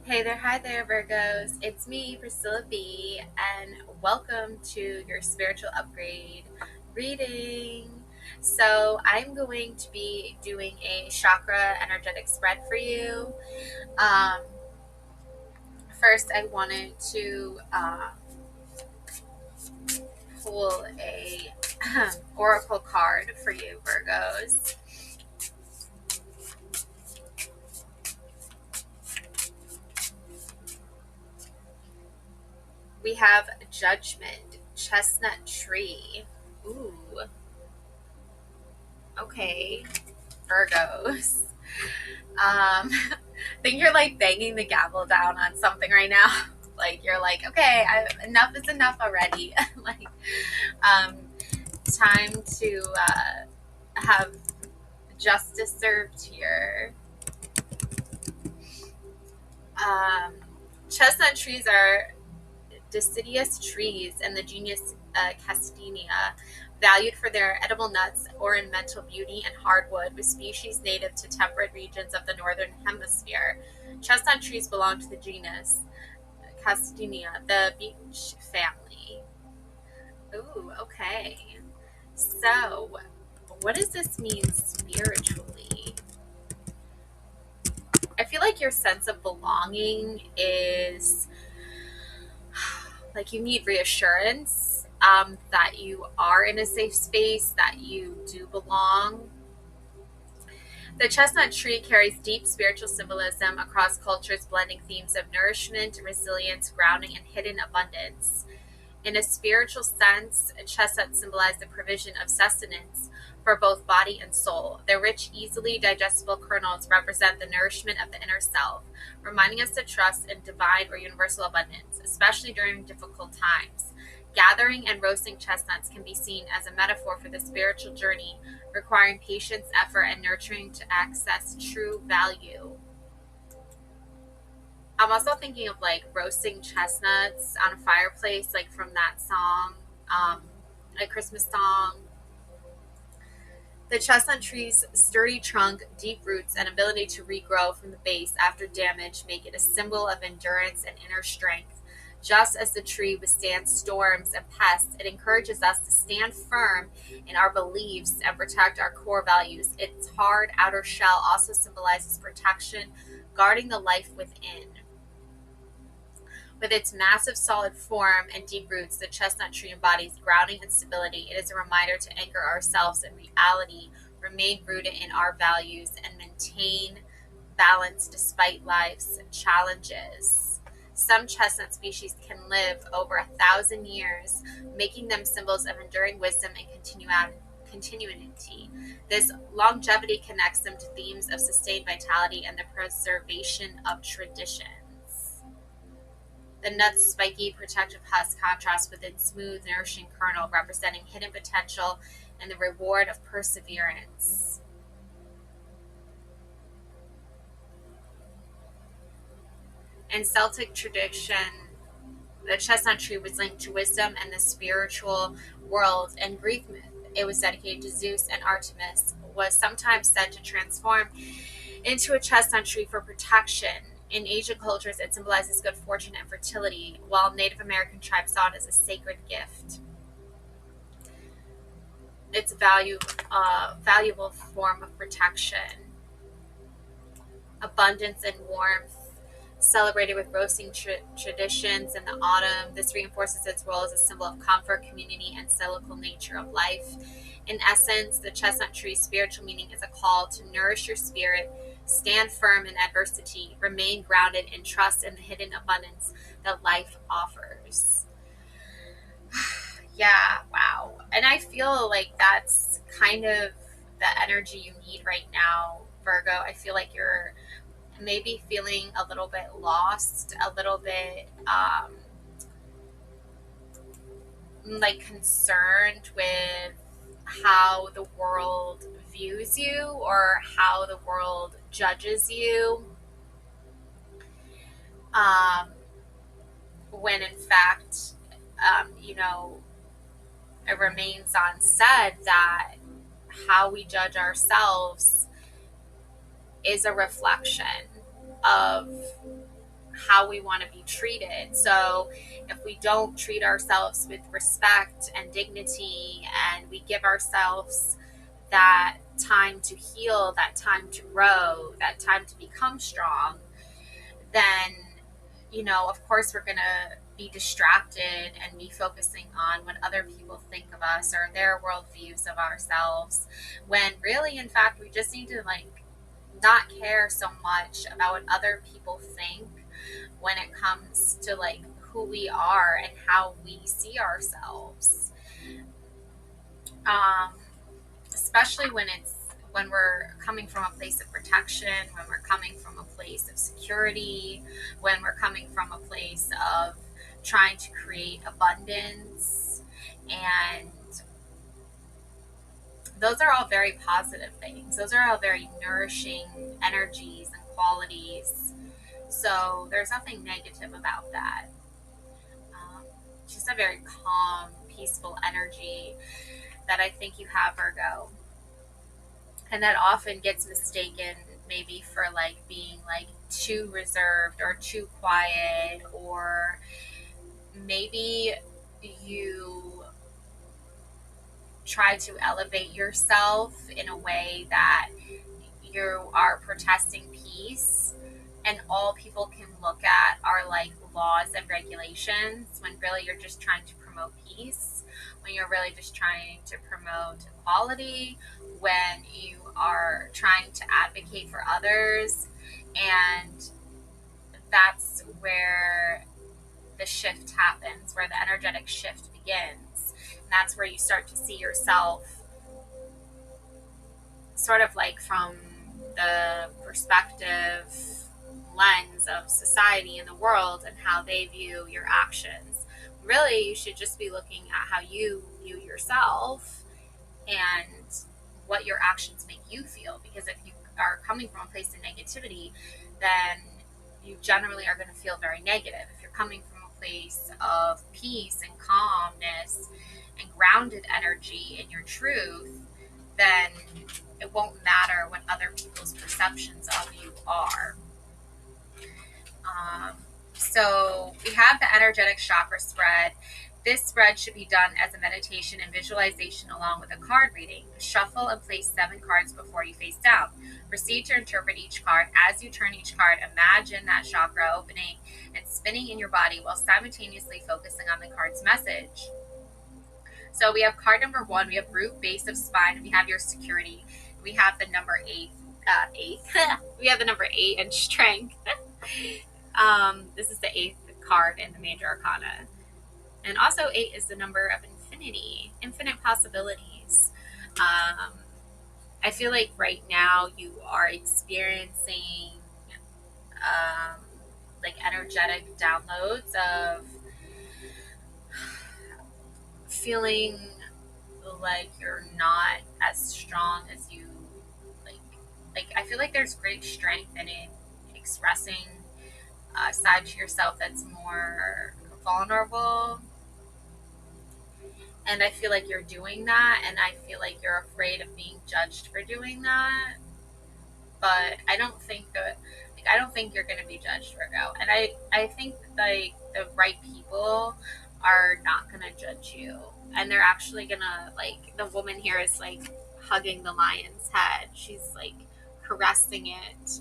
Hi there, Virgos. It's me, Priscilla B, and welcome to your spiritual upgrade reading. So, I'm going to be doing a chakra energetic spread for you. Um, First, I wanted to pull a oracle card for you, Virgos. We have Judgment, Chestnut Tree. Ooh, okay, Virgos. I think you're like banging the gavel down on something right now. Like you're like, okay, enough is enough already. Like, um, time to have justice served here. Um, Chestnut trees are deciduous trees in the genus Castanea, valued for their edible nuts, ornamental beauty, and hardwood, with species native to temperate regions of the northern hemisphere. Chestnut trees belong to the genus Castanea, the beech family. Ooh, okay. So, what does this mean spiritually? I feel like your sense of belonging is like you need reassurance that you are in a safe space, that you do belong. The chestnut tree carries deep spiritual symbolism across cultures, blending themes of nourishment, resilience, grounding, and hidden abundance. In a spiritual sense, chestnuts symbolize the provision of sustenance for both body and soul. Their rich, easily digestible kernels represent the nourishment of the inner self, reminding us to trust in divine or universal abundance, especially during difficult times. Gathering and roasting chestnuts can be seen as a metaphor for the spiritual journey, requiring patience, effort, and nurturing to access true value. I'm also thinking of like roasting chestnuts on a fireplace, like from that song, um, a Christmas song. The chestnut tree's sturdy trunk, deep roots, and ability to regrow from the base after damage make it a symbol of endurance and inner strength. Just as the tree withstands storms and pests, it encourages us to stand firm in our beliefs and protect our core values. Its hard outer shell also symbolizes protection, guarding the life within. With its massive solid form and deep roots, the chestnut tree embodies grounding and stability. It is a reminder to anchor ourselves in reality, remain rooted in our values, and maintain balance despite life's challenges. Some chestnut species can live over 1,000 years, making them symbols of enduring wisdom and continuity. This longevity connects them to themes of sustained vitality and the preservation of traditions. The nut's spiky, protective husk contrasts with its smooth, nourishing kernel, representing hidden potential and the reward of perseverance. In Celtic tradition, the chestnut tree was linked to wisdom and the spiritual world. In Greek myth, it was dedicated to Zeus, and Artemis was sometimes said to transform into a chestnut tree for protection. In Asian cultures, it symbolizes good fortune and fertility, while Native American tribes saw it as a sacred gift. It's a valuable form of protection, abundance, and warmth. Celebrated with roasting traditions in the autumn, this reinforces its role as a symbol of comfort, community, and cyclical nature of life. In essence, the chestnut tree's spiritual meaning is a call to nourish your spirit, stand firm in adversity, remain grounded, and trust in the hidden abundance that life offers. Yeah, wow. And I feel like that's kind of the energy you need right now, Virgo. I feel like you're maybe feeling a little bit lost, a little bit like concerned with how the world views you or how the world judges you. Um, when in fact, you know, it remains unsaid that how we judge ourselves is a reflection of how we want to be treated. So if we don't treat ourselves with respect and dignity, and we give ourselves that time to heal, that time to grow, that time to become strong, then, of course, we're going to be distracted and be focusing on what other people think of us or their worldviews of ourselves, when really, in fact, we just need to not care so much about what other people think when it comes to who we are and how we see ourselves. Especially when we're coming from a place of protection, when we're coming from a place of security, when we're coming from a place of trying to create abundance. And those are all very positive things. Those are all very nourishing energies and qualities. So there's nothing negative about that. Just a very calm, peaceful energy that I think you have, Virgo. And that often gets mistaken maybe for being too reserved or too quiet, or maybe you try to elevate yourself in a way that you are protesting peace, and all people can look at are laws and regulations, when really you're just trying to promote peace, when you're really just trying to promote equality, when you are trying to advocate for others. And that's where the shift happens, where the energetic shift begins. And that's where you start to see yourself sort of from the perspective lens of society and the world and how they view your actions. Really, you should just be looking at how you view yourself and what your actions make you feel. Because if you are coming from a place of negativity, then you generally are going to feel very negative. If you're coming from a place of peace and calmness and grounded energy in your truth, then it won't matter what other people's perceptions of you are. So we have the energetic chakra spread. This spread should be done as a meditation and visualization along with a card reading. Shuffle and place 7 cards before you face down. Proceed to interpret each card. As you turn each card, imagine that chakra opening and spinning in your body while simultaneously focusing on the card's message. So we have card number 1, we have root, base of spine, and we have your security. We have the number 8. We have the number 8 and strength. This is the 8th card in the major arcana. And also 8 is the number of infinity, infinite possibilities. I feel like right now you are experiencing energetic downloads of feeling like you're not as strong as you like. I feel like there's great strength in it, expressing a side to yourself that's more vulnerable. And I feel like you're doing that, and I feel like you're afraid of being judged for doing that. But I don't think you're going to be judged, Virgo. And I think the right people are not going to judge you. And they're actually going to, the woman here is hugging the lion's head. She's caressing it.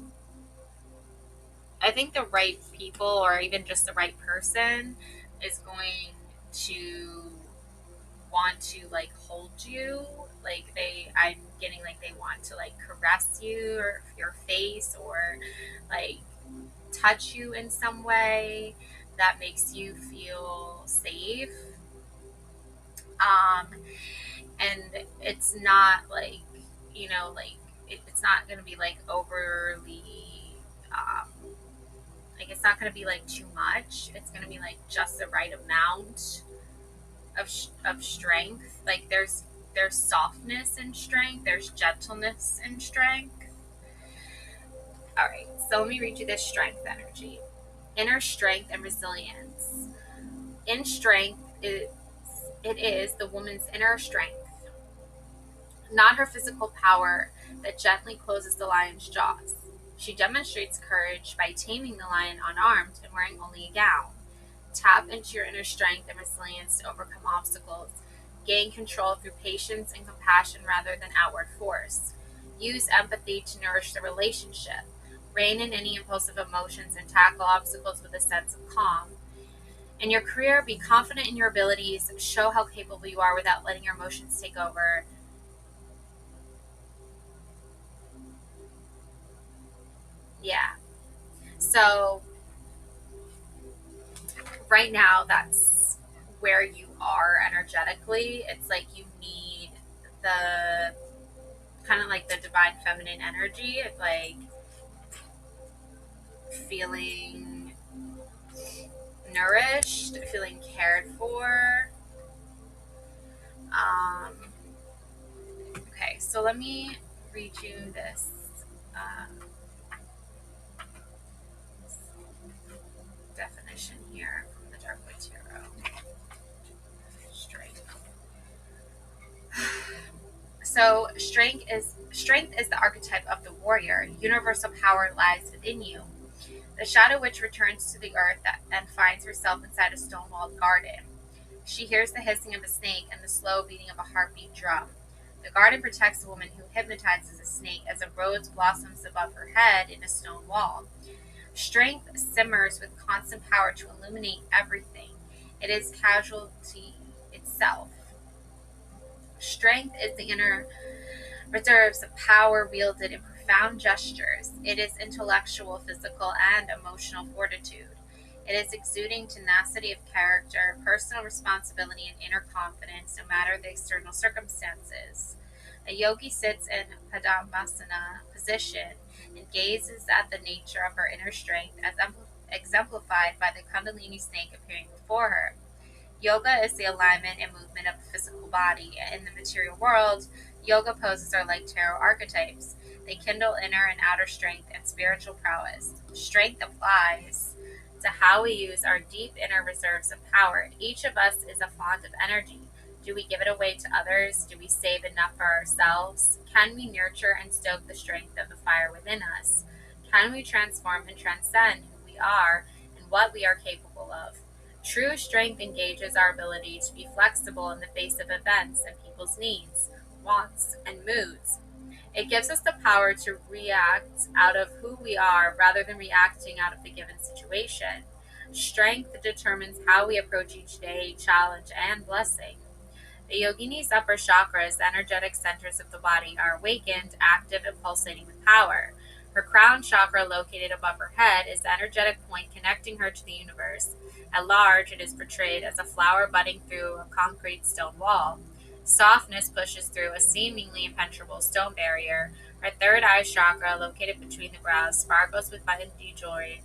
I think the right people, or even just the right person, is going to want to hold you. I'm getting they want to caress you or your face, or touch you in some way that makes you feel safe. And it's not it's not going to be overly it's not going to be too much. It's going to be just the right amount of strength. There's softness in strength, there's gentleness in strength. All right, so let me read you this strength energy. Inner strength and resilience. In strength, it is the woman's inner strength, not her physical power, that gently closes the lion's jaws. She demonstrates courage by taming the lion unarmed and wearing only a gown. Tap into your inner strength and resilience to overcome obstacles. Gain control through patience and compassion rather than outward force. Use empathy to nourish the relationship. Rein in any impulsive emotions and tackle obstacles with a sense of calm. In your career, be confident in your abilities. Show how capable you are without letting your emotions take over. Yeah. So, right now, that's where you are energetically. It's like you need the kind of like the divine feminine energy. It's like feeling nourished, feeling cared for. Um, okay, so let me read you this definition here from the Dark Wood Tarot. Strength. So strength is the archetype of the warrior. Universal power lies within you. The shadow witch returns to the earth and finds herself inside a stone-walled garden. She hears the hissing of a snake and the slow beating of a heartbeat drum. The garden protects a woman who hypnotizes a snake as a rose blossoms above her head in a stone wall. Strength simmers with constant power to illuminate everything. It is casualty itself. Strength is the inner reserves of power wielded in profound gestures. It is intellectual, physical, and emotional fortitude. It is exuding tenacity of character, personal responsibility, and inner confidence, no matter the external circumstances. A yogi sits in Padmasana position and gazes at the nature of her inner strength as exemplified by the Kundalini snake appearing before her. Yoga is the alignment and movement of the physical body. In the material world, yoga poses are like tarot archetypes. They kindle inner and outer strength and spiritual prowess. Strength applies to how we use our deep inner reserves of power. Each of us is a font of energy. Do we give it away to others? Do we save enough for ourselves? Can we nurture and stoke the strength of the fire within us? Can we transform and transcend who we are and what we are capable of? True strength engages our ability to be flexible in the face of events and people's needs, wants, and moods. It gives us the power to react out of who we are rather than reacting out of the given situation. Strength determines how we approach each day, challenge, and blessing. The yogini's upper chakras, the energetic centers of the body, are awakened, active, and pulsating with power. Her crown chakra, located above her head, is the energetic point connecting her to the universe. At large, it is portrayed as a flower budding through a concrete stone wall. Softness pushes through a seemingly impenetrable stone barrier. Her third eye chakra, located between the brows, sparkles with vitamin joy,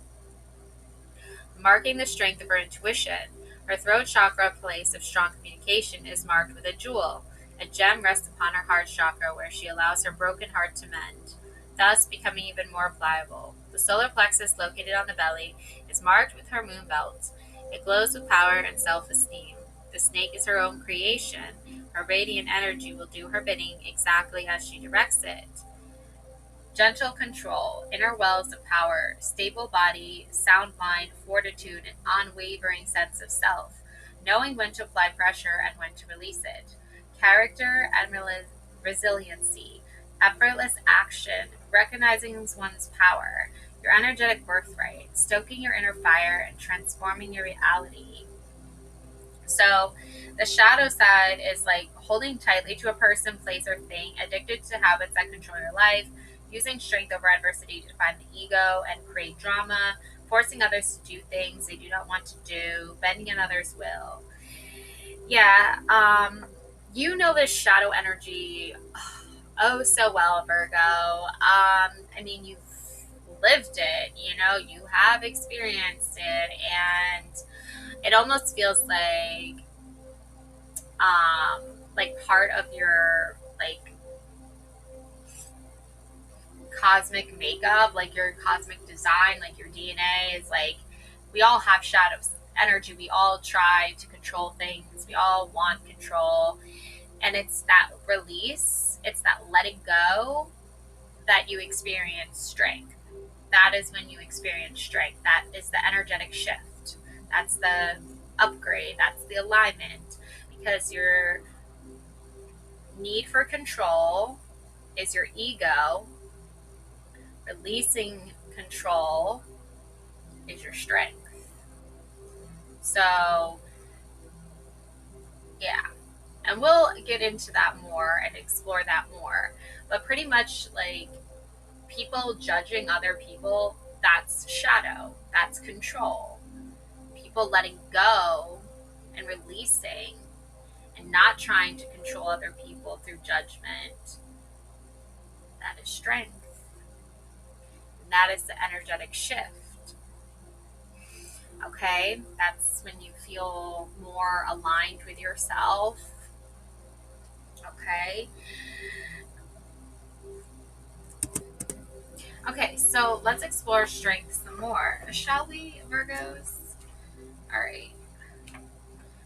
marking the strength of her intuition. Her throat chakra, place of strong communication, is marked with a jewel. A gem rests upon her heart chakra, where she allows her broken heart to mend, thus becoming even more pliable. The solar plexus, located on the belly, is marked with her moon belt. It glows with power and self-esteem. The snake is her own creation. Her radiant energy will do her bidding exactly as she directs it. Gentle control, inner wells of power, stable body, sound mind, fortitude, and unwavering sense of self, knowing when to apply pressure and when to release it. Character and resiliency, effortless action, recognizing one's power, your energetic birthright, stoking your inner fire, and transforming your reality. So the shadow side is like holding tightly to a person, place, or thing, addicted to habits that control your life, using strength over adversity to define the ego and create drama, forcing others to do things they do not want to do, bending on others' will. Yeah, you know this shadow energy oh so well, Virgo. I mean, you've lived it, you have experienced it, and it almost feels like part of your cosmic makeup, like your cosmic design, like your DNA is like, we all have shadows energy. We all try to control things. We all want control. And it's that release, it's that letting go that you experience strength. that is when you experience strength. That is the energetic shift. That's the upgrade. That's the alignment. Because your need for control is your ego. Releasing control is your strength. So, yeah. And we'll get into that more and explore that more. But pretty much, like, people judging other people, that's shadow, that's control. People letting go and releasing and not trying to control other people through judgment, that is strength. And that is the energetic shift. Okay, that's when you feel more aligned with yourself. Okay. Okay, so let's explore strength some more, shall we, Virgos? All right.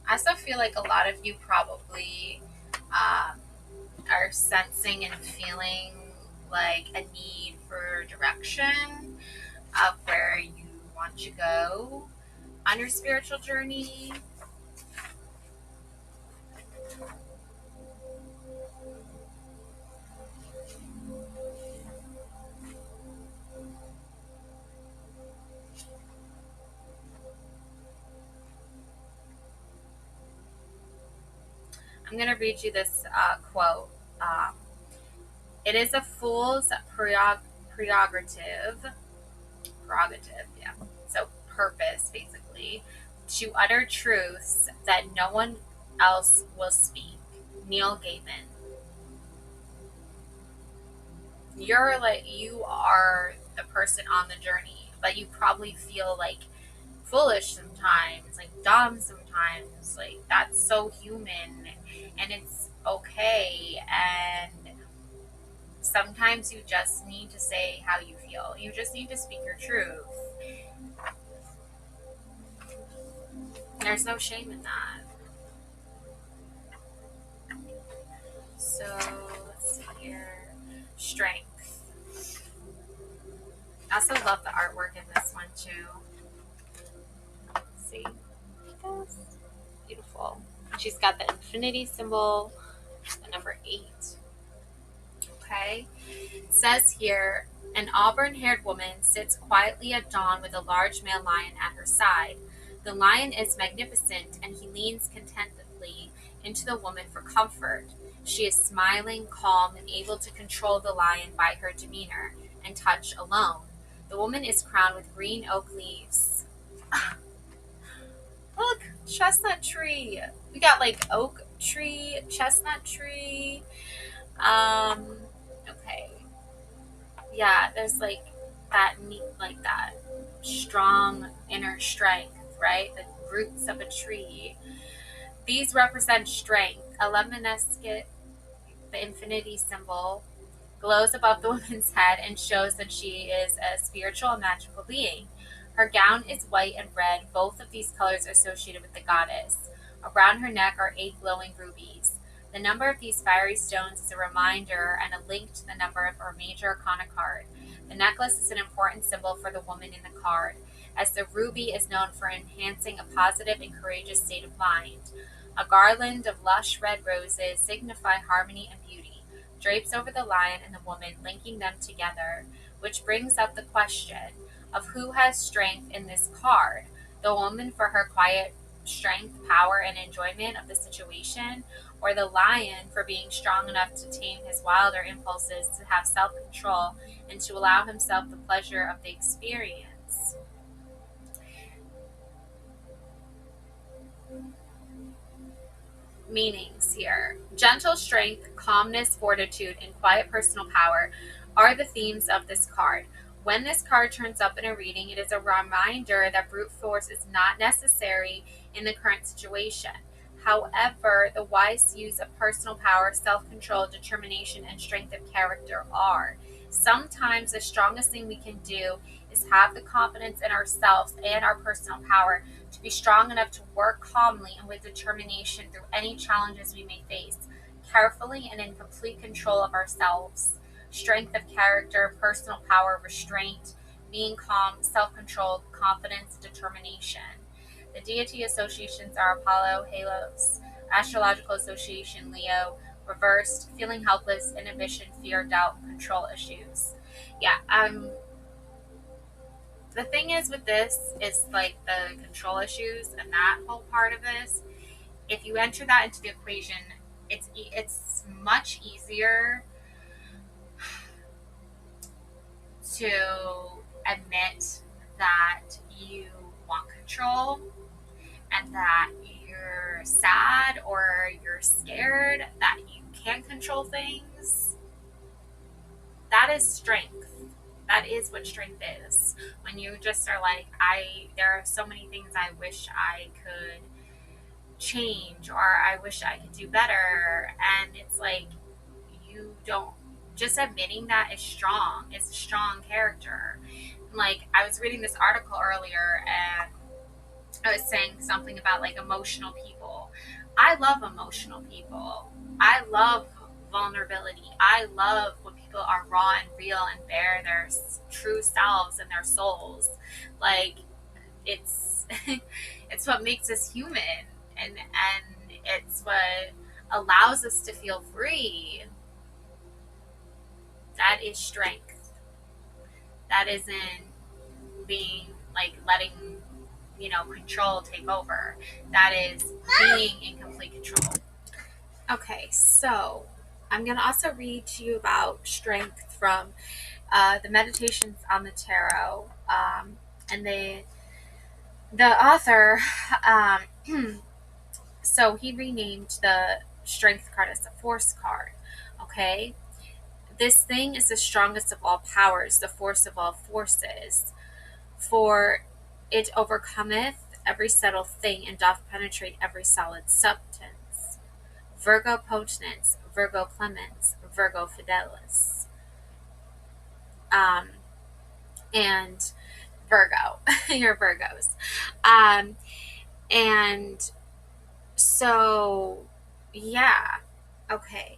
I still feel like a lot of you probably are sensing and feeling like a need for direction of where you want to go on your spiritual journey. I'm going to read you this quote. It is a fool's prerogative, yeah. So purpose, basically, to utter truths that no one else will speak. Neil Gaiman. You are the person on the journey, but you probably feel like foolish sometimes, like dumb sometimes, like that's so human and it's okay. And sometimes you just need to say how you feel. You just need to speak your truth. There's no shame in that. So let's see here. Strength. I also love the artwork in this one too. Let's see. Beautiful. She's got the infinity symbol, the number 8. Okay. It says here, an auburn-haired woman sits quietly at dawn with a large male lion at her side. The lion is magnificent, and he leans contentedly into the woman for comfort. She is smiling, calm, and able to control the lion by her demeanor and touch alone. The woman is crowned with green oak leaves. Look, chestnut tree. We got like oak tree, chestnut tree. Okay. Yeah, there's like that strong inner strength, right? The roots of a tree. These represent strength. A lemniscate, the infinity symbol, glows above the woman's head and shows that she is a spiritual and magical being. Her gown is white and red, both of these colors are associated with the goddess. Around her neck are 8 glowing rubies. The number of these fiery stones is a reminder and a link to the number of her major arcana card. The necklace is an important symbol for the woman in the card, as the ruby is known for enhancing a positive and courageous state of mind. A garland of lush red roses signify harmony and beauty, drapes over the lion and the woman, linking them together, which brings up the question of who has strength in this card. The woman for her quiet strength, power, and enjoyment of the situation, or the lion for being strong enough to tame his wilder impulses, to have self-control, and to allow himself the pleasure of the experience. Meanings here. Gentle strength, calmness, fortitude, and quiet personal power are the themes of this card. When this card turns up in a reading, it is a reminder that brute force is not necessary in the current situation. However, the wise use of personal power, self-control, determination, and strength of character are. Sometimes the strongest thing we can do is have the confidence in ourselves and our personal power to be strong enough to work calmly and with determination through any challenges we may face, carefully and in complete control of ourselves. Strength of character, personal power, restraint, being calm, self-controlled, confidence, determination. The deity associations are Apollo, Halos, astrological association Leo, reversed, feeling helpless, inhibition, fear, doubt, control issues. Yeah, the thing is with this is like the control issues and that whole part of this. If you enter that into the equation, it's much easier to admit that you want control and that you're sad or you're scared that you can't control things. That is strength. That is what strength is. When you just are like, there are so many things I wish I could change or I wish I could do better. And it's like, you don't, just admitting that is strong. It's a strong character. Like, I was reading this article earlier and I was saying something about like emotional people. I love emotional people. I love vulnerability. I love when people are raw and real and bare their true selves and their souls. Like, it's it's what makes us human, and it's what allows us to feel free. That is strength. That isn't being like letting control take over. That is being in complete control. Okay, so I'm going to also read to you about strength from the Meditations on the Tarot. And the author, so he renamed the strength card as the force card. Okay, this thing is the strongest of all powers, the force of all forces. For it overcometh every subtle thing and doth penetrate every solid substance. Virgo potens, Virgo clemens, Virgo fidelis. And Virgo, you're Virgos. And so, yeah, okay.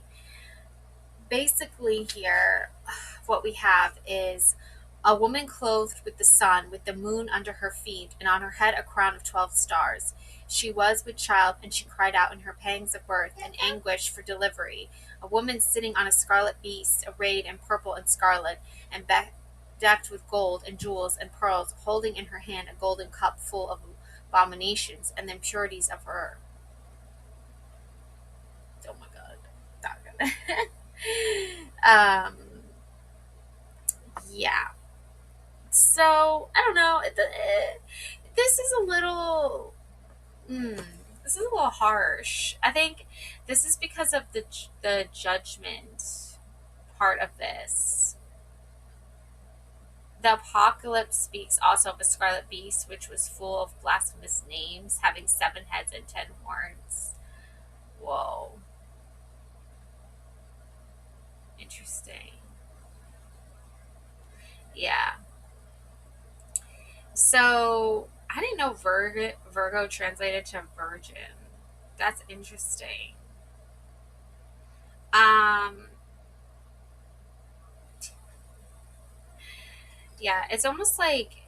Basically here, what we have is a woman clothed with the sun, with the moon under her feet, and on her head a crown of 12 stars. She was with child, and she cried out in her pangs of birth and anguish for delivery. A woman sitting on a scarlet beast, arrayed in purple and scarlet, and decked with gold and jewels and pearls, holding in her hand a golden cup full of abominations and the impurities of her. Oh my God, not good. Yeah. So I don't know. This is a little. This is a little harsh. I think this is because of the judgment part of this. The apocalypse speaks also of a scarlet beast, which was full of blasphemous names, having 7 heads and 10 horns. Whoa. Interesting. Yeah. So I didn't know Virgo translated to virgin. That's interesting. Yeah, it's almost like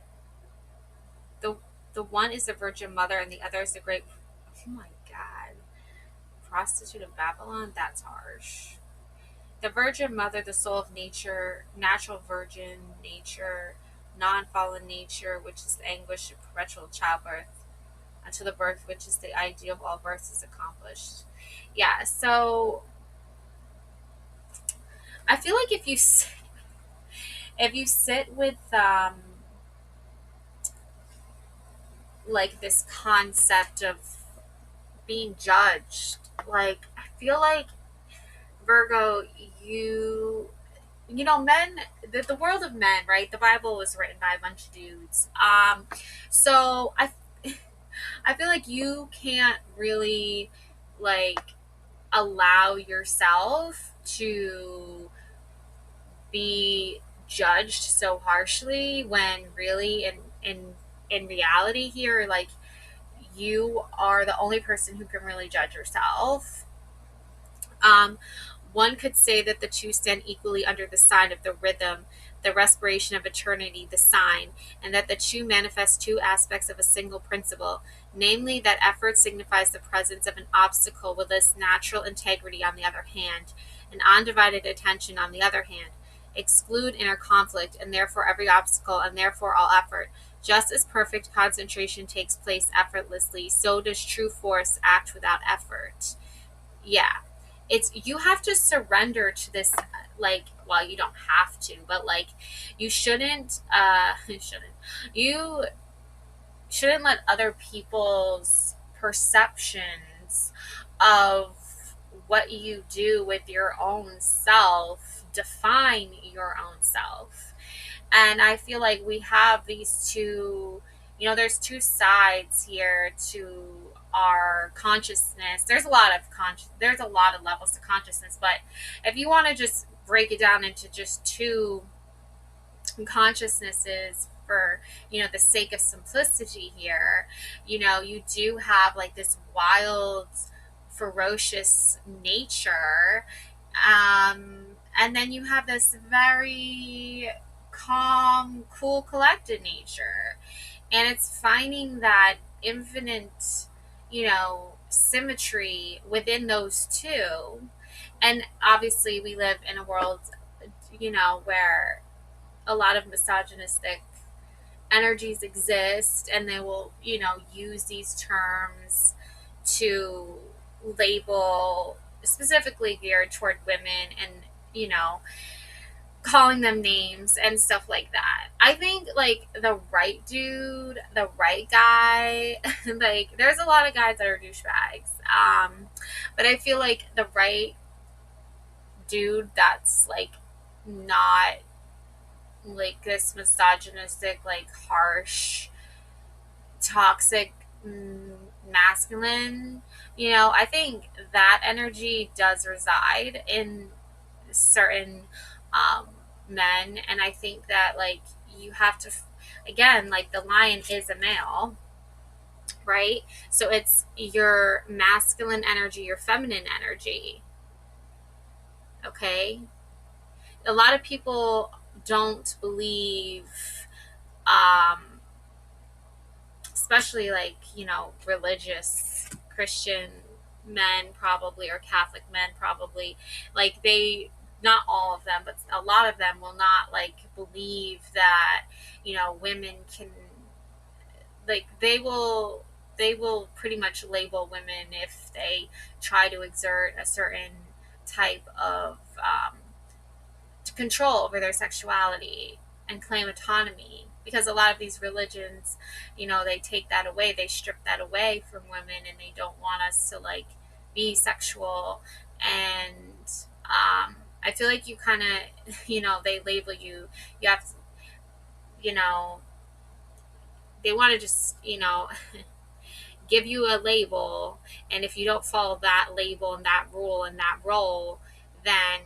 the the one is the Virgin Mother and the other is the great. Oh my God, prostitute of Babylon. That's harsh. The Virgin Mother, the soul of nature, natural virgin nature, non-fallen nature, which is the anguish of perpetual childbirth, until the birth, which is the ideal of all births, is accomplished. Yeah, so I feel like if you sit with like this concept of being judged, like I feel like Virgo, men, the world of men, right? The Bible was written by a bunch of dudes. So I feel like you can't really like allow yourself to be judged so harshly when really in reality here, like, you are the only person who can really judge yourself. One could say that the two stand equally under the sign of the rhythm, the respiration of eternity, the sign, and that the two manifest two aspects of a single principle, namely that effort signifies the presence of an obstacle with its natural integrity on the other hand, and undivided attention on the other hand. Exclude inner conflict, and therefore every obstacle, and therefore all effort. Just as perfect concentration takes place effortlessly, so does true force act without effort. Yeah. It's you have to surrender to this, like, well, you don't have to, but like you shouldn't you shouldn't let other people's perceptions of what you do with your own self define your own self. And I feel like we have these two, there's two sides here to our consciousness. There's a lot of levels to consciousness, but if you want to just break it down into just two consciousnesses for, the sake of simplicity here, you do have like this wild, ferocious nature, and then you have this very calm, cool, collected nature. And it's finding that infinite, symmetry within those two. And obviously, we live in a world, where a lot of misogynistic energies exist, and they will, use these terms to label specifically geared toward women, and, calling them names and stuff like that. I think like the right dude, the right guy, like there's a lot of guys that are douchebags. But I feel like the right dude that's like not like this misogynistic, like harsh, toxic, masculine, I think that energy does reside in certain um, men. And I think that like you have to, again, like the lion is a male, right? So it's your masculine energy, your feminine energy. Okay. A lot of people don't believe, um, especially like, religious Christian men probably, or Catholic men probably, like they, not all of them, but a lot of them will not like believe that, women can, like they will pretty much label women if they try to exert a certain type of control over their sexuality and claim autonomy, because a lot of these religions, they take that away, they strip that away from women, and they don't want us to like be sexual. And I feel like you kind of, they label you, you have to, you know they want to just, give you a label, and if you don't follow that label and that rule and that role, then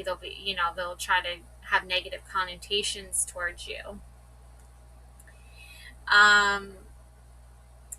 they'll be, they'll try to have negative connotations towards you. Um,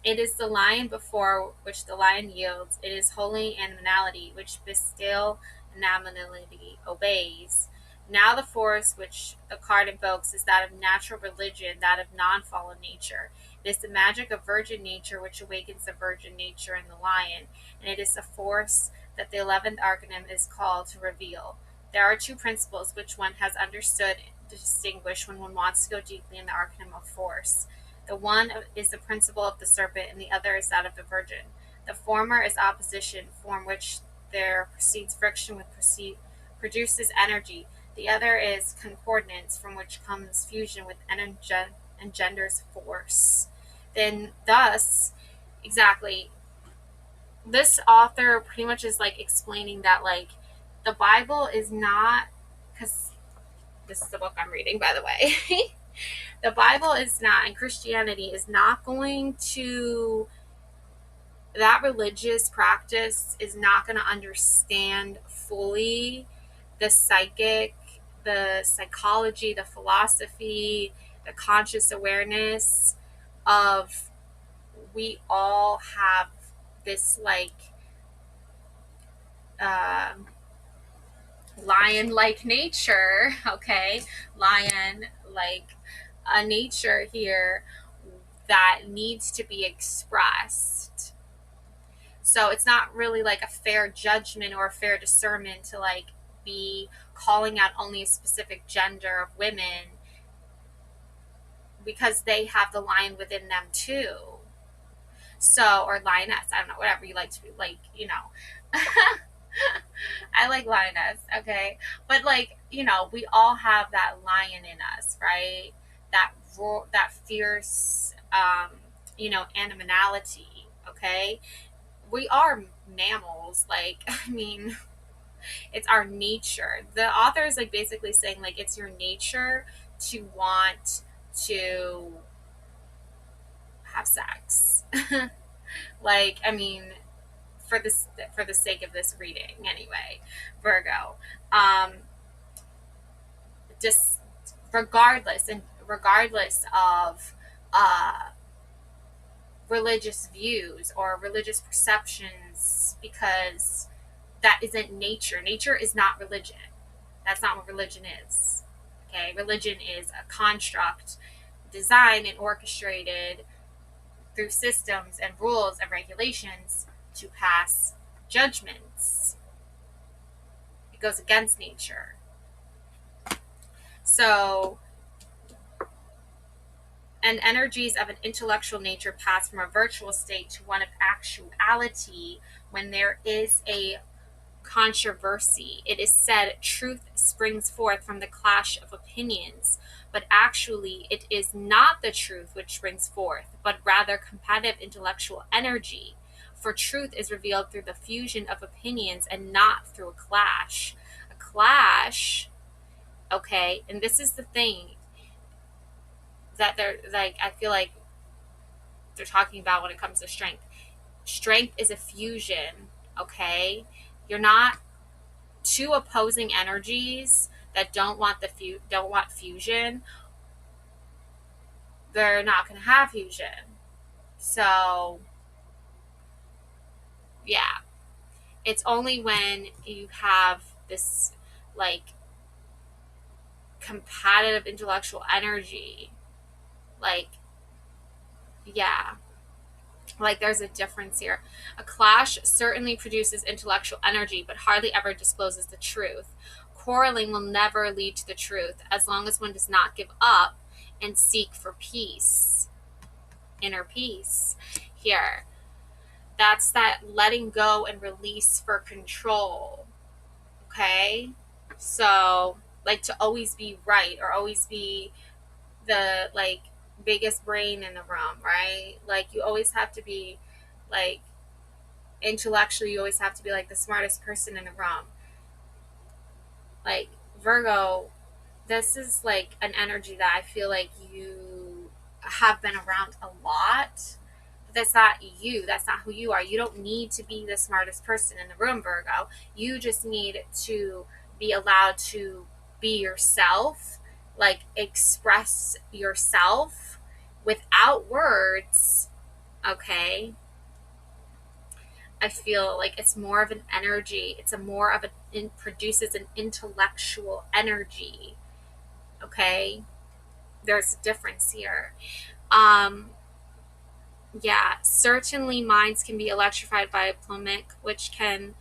it is the lion before which the lion yields. It is holy animality which bestial animality obeys. Now the force which the card invokes is that of natural religion, that of non-fallen nature. It is the magic of virgin nature which awakens the virgin nature in the lion, and it is the force that the 11th arcanum is called to reveal. There are two principles which one has understood to distinguish when one wants to go deeply in the arcanum of force. The one is the principle of the serpent, and the other is that of the virgin. The former is opposition, from which there proceeds friction, which produces energy. The other is concordance, from which comes fusion, with engenders force. Then, thus, exactly, this author pretty much is like explaining that like the Bible is not, because this is the book I'm reading, by the way. The Bible is not, and Christianity is not going to, that religious practice is not going to understand fully the psychic, the psychology, the philosophy, the conscious awareness of, we all have this like, uh, Lion like nature, okay? Lion like a nature here that needs to be expressed. So it's not really like a fair judgment or a fair discernment to like be calling out only a specific gender of women because they have the lion within them too. So, or lioness, I don't know, whatever you like to be, like, you know. I like lioness, okay? But like, you know, we all have that lion in us, right? That that fierce, you know, animality, okay? We are mammals, like, I mean, it's our nature. The author is like basically saying like it's your nature to want to have sex. Like, I mean, for the sake of this reading anyway, Virgo. Um just regardless of uh religious views or religious perceptions, because that isn't nature. Nature is not religion. That's not what religion is. Okay, religion is a construct designed and orchestrated through systems and rules and regulations to pass judgments. It goes against nature. So, and energies of an intellectual nature pass from a virtual state to one of actuality when there is a controversy. It is said truth springs forth from the clash of opinions, but actually it is not the truth which springs forth, but rather competitive intellectual energy. For truth is revealed through the fusion of opinions and not through a clash. A clash, okay, and this is the thing that they're like, I feel like they're talking about when it comes to strength. Strength is a fusion, okay? You're not two opposing energies that don't want fusion. They're not going to have fusion. So, yeah. It's only when you have this like competitive intellectual energy, like, yeah, like there's a difference here. A clash certainly produces intellectual energy, but hardly ever discloses the truth. Quarreling will never lead to the truth as long as one does not give up and seek for peace, inner peace. Here, that's that letting go and release for control. Okay? So, like to always be right or always be the like biggest brain in the room, right? Like you always have to be like intellectually, you always have to be like the smartest person in the room. Like Virgo, this is like an energy that I feel like you have been around a lot. But that's not you. That's not who you are. You don't need to be the smartest person in the room, Virgo. You just need to be allowed to be yourself, like express yourself without words, okay? I feel like it's more of an energy. It's a more of it produces an intellectual energy. Okay, there's a difference here. Um, yeah, certainly minds can be electrified by a polemic, which can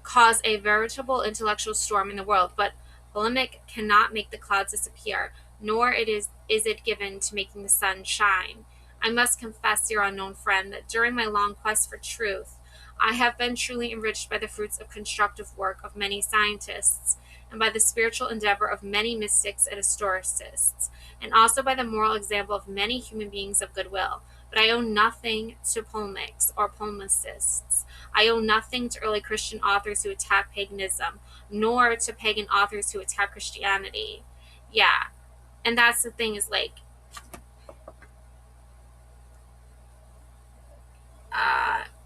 cause a veritable intellectual storm in the world, but polemic cannot make the clouds disappear, nor is it given to making the sun shine. I must confess, dear unknown friend, that during my long quest for truth, I have been truly enriched by the fruits of constructive work of many scientists, and by the spiritual endeavor of many mystics and historicists, and also by the moral example of many human beings of goodwill. But I owe nothing to polemics or polemicists. I owe nothing to early Christian authors who attack paganism, nor to pagan authors who attack Christianity. Yeah. And that's the thing is like,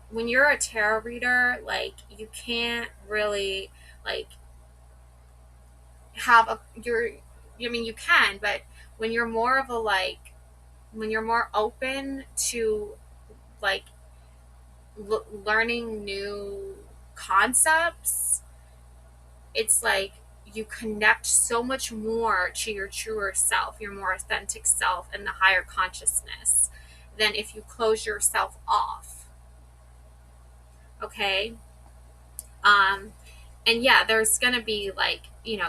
when you're a tarot reader, like, you can't really, like, have a, you're, I mean, you can, but when you're more of a, like, when you're more open to, like, learning new concepts, it's like you connect so much more to your truer self, your more authentic self, and the higher consciousness than if you close yourself off. Okay? Um, and yeah, there's going to be like,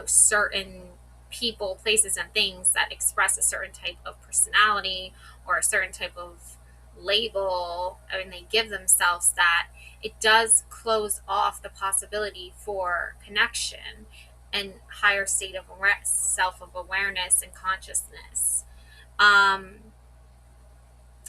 certain people, places, and things that express a certain type of personality or a certain type of label, and they give themselves that. It does close off the possibility for connection and higher state of self of awareness and consciousness.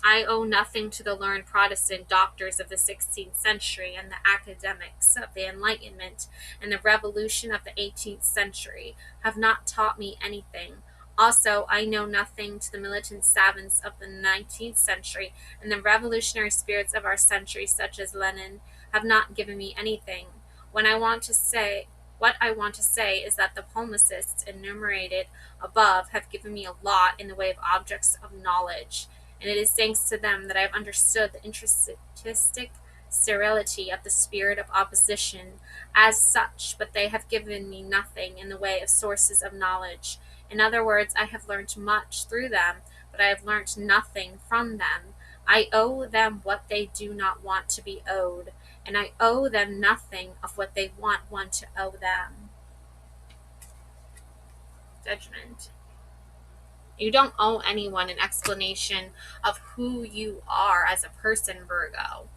I owe nothing to the learned Protestant doctors of the 16th century and the academics of the Enlightenment and the Revolution of the 18th century have not taught me anything. Also, I know nothing to the militant savants of the 19th century, and the revolutionary spirits of our century, such as Lenin, have not given me anything. What I want to say is that the palmicists enumerated above have given me a lot in the way of objects of knowledge, and it is thanks to them that I have understood the intrinsic sterility of the spirit of opposition as such, but they have given me nothing in the way of sources of knowledge. In other words, I have learned much through them, but I have learnt nothing from them. I owe them what they do not want to be owed, and I owe them nothing of what they want one to owe them. Judgment. You don't owe anyone an explanation of who you are as a person, Virgo.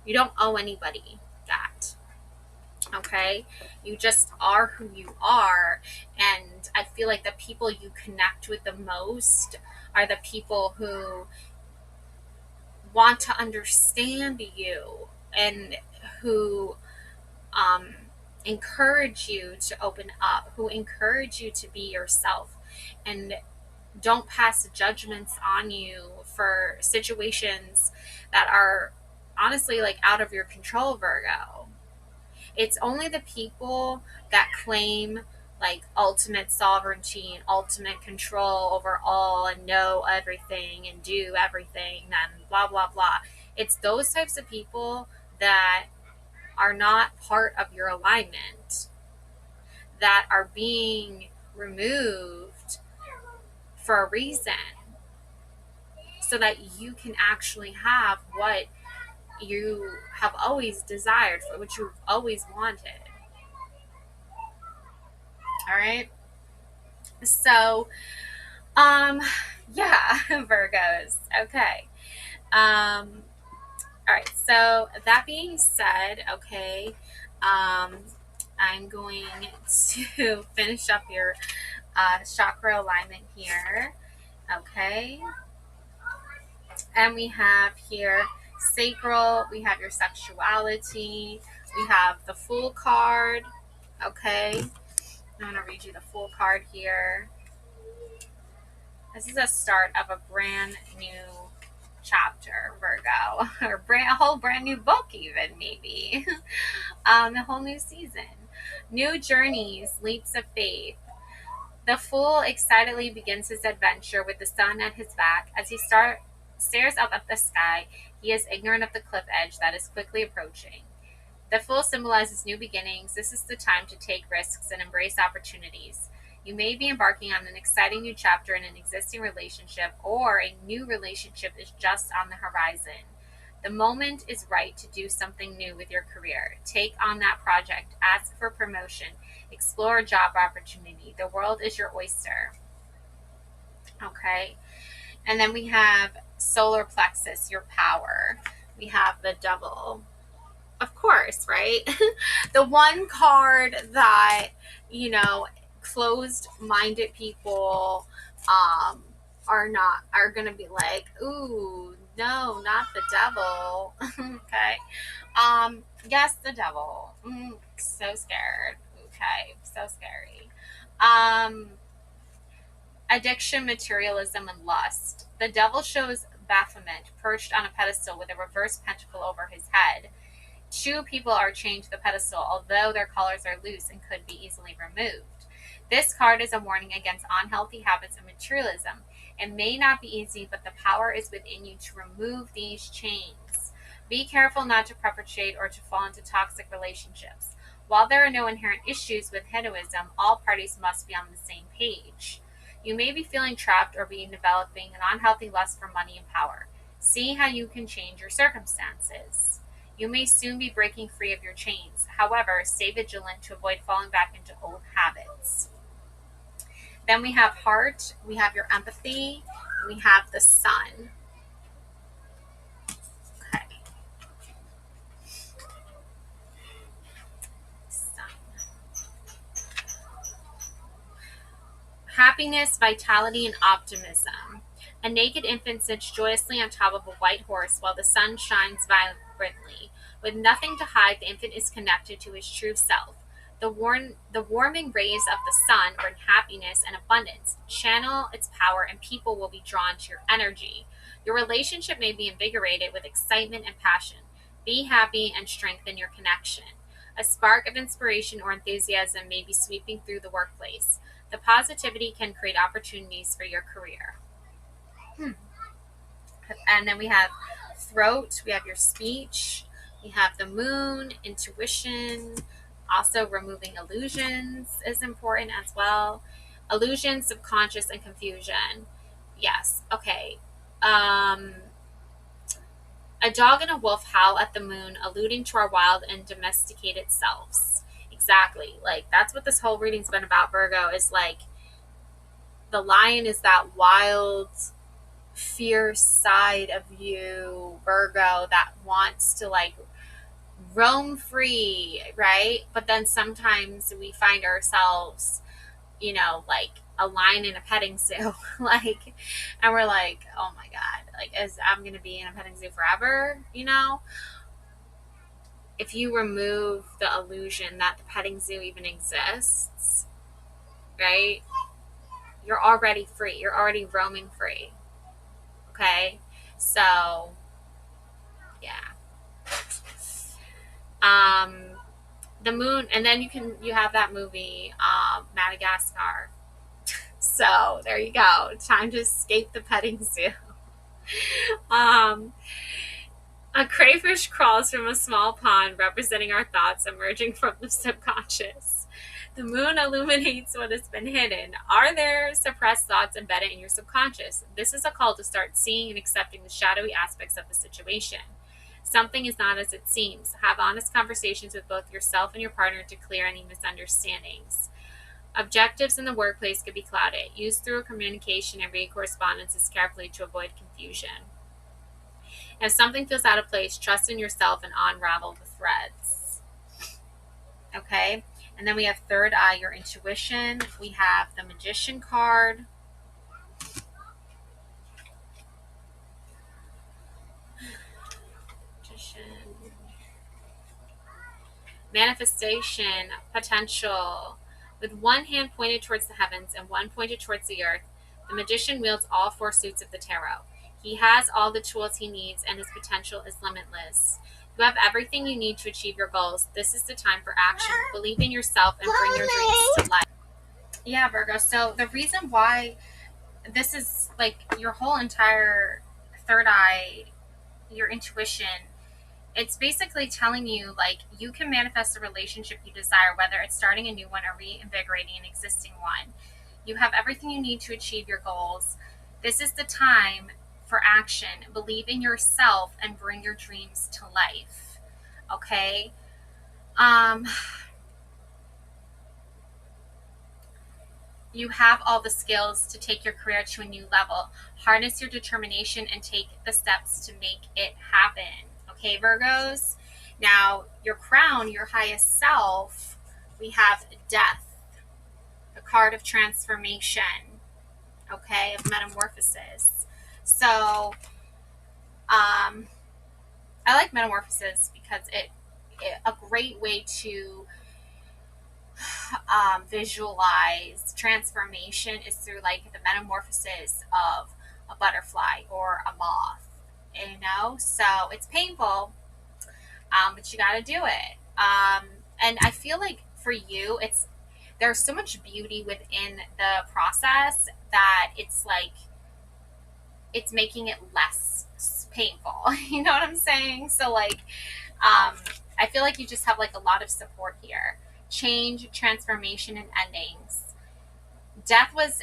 You don't owe anybody that. Okay? You just are who you are. And I feel like the people you connect with the most are the people who want to understand you and who encourage you to open up, who encourage you to be yourself, and don't pass judgments on you for situations that are honestly like out of your control, Virgo. It's only the people that claim like ultimate sovereignty and ultimate control over all and know everything and do everything and blah blah blah. It's those types of people that are not part of your alignment, that are being removed for a reason, so that you can actually have what you have always desired, for what you've always wanted. All right. So, yeah, Virgos. Okay. All right. So that being said, okay, I'm going to finish up your chakra alignment here. Okay. And we have here sacral, we have your sexuality, we have the Fool card. Okay. I'm going to read you the Fool card here. This is a start of a brand new chapter, Virgo, or a whole brand new book, even maybe. A whole new season. New journeys, leaps of faith. The Fool excitedly begins his adventure with the sun at his back. As he stares up at the sky, he is ignorant of the cliff edge that is quickly approaching. The Fool symbolizes new beginnings. This is the time to take risks and embrace opportunities. You may be embarking on an exciting new chapter in an existing relationship, or a new relationship is just on the horizon. The moment is right to do something new with your career. Take on that project, ask for promotion, explore a job opportunity. The world is your oyster. Okay. And then we have solar plexus, your power. We have the Devil. Of course, right? The one card that, closed-minded people are going to be like, ooh, no, not the Devil. Okay. Yes, the Devil. So scared. Okay. So scary. Addiction, materialism, and lust. The Devil shows Baphomet perched on a pedestal with a reverse pentacle over his head. Two people are chained to the pedestal, although their collars are loose and could be easily removed. This card is a warning against unhealthy habits of materialism. It may not be easy, but the power is within you to remove these chains. Be careful not to perpetuate or to fall into toxic relationships. While there are no inherent issues with Hinduism, all parties must be on the same page. You may be feeling trapped or be developing an unhealthy lust for money and power. See how you can change your circumstances. You may soon be breaking free of your chains. However, stay vigilant to avoid falling back into old habits. Then we have heart, we have your empathy, we have the sun. Okay. Sun. Happiness, vitality, and optimism. A naked infant sits joyously on top of a white horse while the sun shines vibrantly. With nothing to hide, the infant is connected to his true self. The warming rays of the sun bring happiness and abundance. Channel its power, and people will be drawn to your energy. Your relationship may be invigorated with excitement and passion. Be happy and strengthen your connection. A spark of inspiration or enthusiasm may be sweeping through the workplace. The positivity can create opportunities for your career. And then we have throat, we have your speech, we have the moon, intuition, also removing illusions is important as well. Illusions, subconscious, and confusion. Yes, okay. A dog and a wolf howl at the moon, alluding to our wild and domesticated selves. Exactly. Like, that's what this whole reading's been about, Virgo, is like the lion is that wild, fierce side of you, Virgo, that wants to like roam free, right? But then sometimes we find ourselves, like a lion in a petting zoo, like, and we're like, oh my God, like, I'm gonna be in a petting zoo forever, If you remove the illusion that the petting zoo even exists, right? You're already free. You're already roaming free. Okay? So, yeah. The moon, and then you have that movie, Madagascar. So there you go. Time to escape the petting zoo. A crayfish crawls from a small pond, representing our thoughts emerging from the subconscious. The moon illuminates what has been hidden. Are there suppressed thoughts embedded in your subconscious? This is a call to start seeing and accepting the shadowy aspects of the situation. Something is not as it seems. Have honest conversations with both yourself and your partner to clear any misunderstandings. Objectives in the workplace could be clouded. Use thorough communication and read correspondences carefully to avoid confusion. If something feels out of place, trust in yourself and unravel the threads. Okay? And then we have third eye, your intuition. We have the Magician card. Manifestation, potential. With one hand pointed towards the heavens and one pointed towards the earth, the magician wields all four suits of the tarot. He has all the tools he needs, and his potential is limitless. You have everything you need to achieve your goals. This is the time for action. Believe in yourself and bring your dreams to life. Yeah, Virgo. So the reason why this is like your whole entire third eye, your intuition, it's basically telling you like you can manifest the relationship you desire, whether it's starting a new one or reinvigorating an existing one. You have everything you need to achieve your goals. This is the time for action. Believe in yourself and bring your dreams to life. Okay? You have all the skills to take your career to a new level. Harness your determination and take the steps to make it happen. Okay, Virgos? Now, your crown, your highest self, we have death, the card of transformation, okay, of metamorphosis. So, I like metamorphosis because it a great way to visualize transformation is through like the metamorphosis of a butterfly or a moth, so it's painful, but you got to do it. And I feel like for you, there's so much beauty within the process that it's like it's making it less painful. You know what I'm saying? So like, I feel like you just have like a lot of support here. Change, transformation, and endings. Death was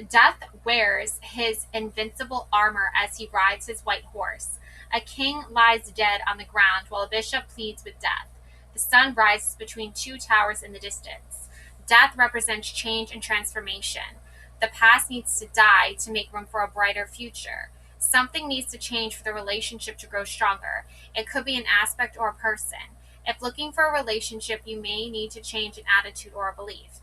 Death wears his invincible armor as he rides his white horse. A king lies dead on the ground while a bishop pleads with death. The sun rises between two towers in the distance. Death represents change and transformation. The past needs to die to make room for a brighter future. Something needs to change for the relationship to grow stronger. It could be an aspect or a person. If looking for a relationship, you may need to change an attitude or a belief.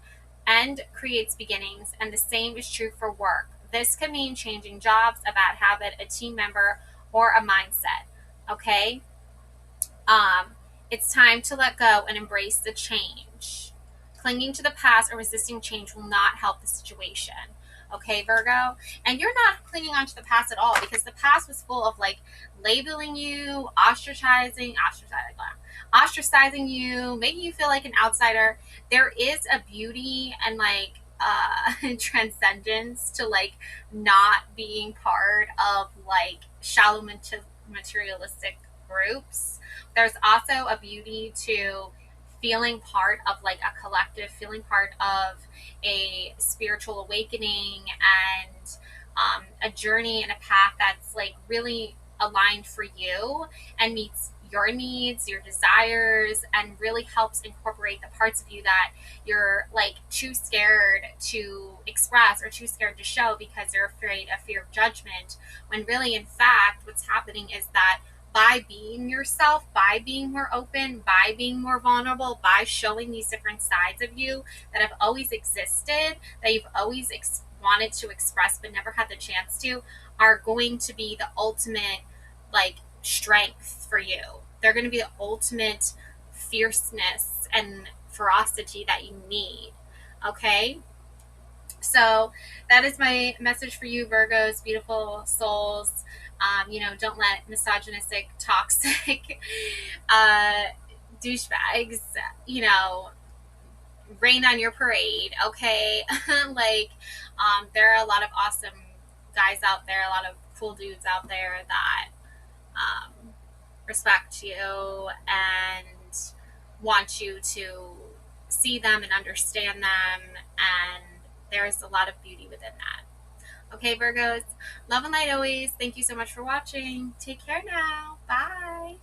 End creates beginnings, and the same is true for work. This could mean changing jobs, a bad habit, a team member, or a mindset. Okay? Um, it's time to let go and embrace the change. Clinging to the past or resisting change will not help the situation. Okay, Virgo? And you're not clinging onto the past at all, because the past was full of like labeling you, ostracizing you, making you feel like an outsider. There is a beauty and like transcendence to like not being part of like shallow materialistic groups. There's also a beauty to feeling part of like a collective, feeling part of a spiritual awakening, and a journey and a path that's like really aligned for you and meets your needs, your desires, and really helps incorporate the parts of you that you're like too scared to express or too scared to show because you're afraid of fear of judgment. When really, in fact, what's happening is that by being yourself, by being more open, by being more vulnerable, by showing these different sides of you that have always existed, that you've always wanted to express but never had the chance to, are going to be the ultimate like strength for you. They're going to be the ultimate fierceness and ferocity that you need. Okay? So that is my message for you, Virgos, beautiful souls. Don't let misogynistic, toxic douchebags, rain on your parade. Okay, there are a lot of awesome guys out there, a lot of cool dudes out there that um, respect you and want you to see them and understand them, and there's a lot of beauty within that. Okay, Virgos, love and light always. Thank you so much for watching. Take care now. Bye.